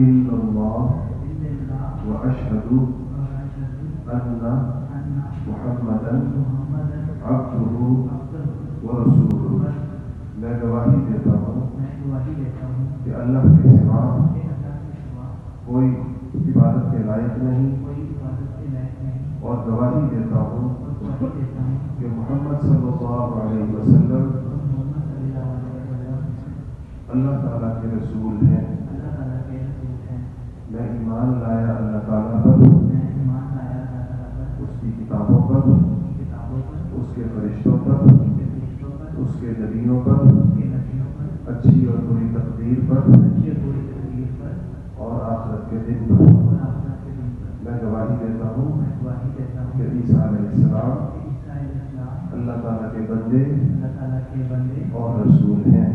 इल्लल्लाह व अशहदु अन्ना मुहम्मदन अब्दुहु व रसूलुहु। मैं गवाही देता हूँ कि अल्लाह के सिवा कोई इबादत के लायक नहीं, और गवाही देता हूँ कि मोहम्मद सल्लल्लाहु अलैहि वसल्लम अल्लाह ताला के रसूल हैं। मैं ईमान लाया अल्लाह ताला पर, उसकी किताबों पर, उसके फरिश्तों पर, उसके नबियों पर, अच्छी और बुरी तकदीर पर, और आखिरत के दिन पर। मैं गवाही देता हूँ कि ईसा अलैहिस्सलाम अल्लाह ताला के बंदे और रसूल हैं।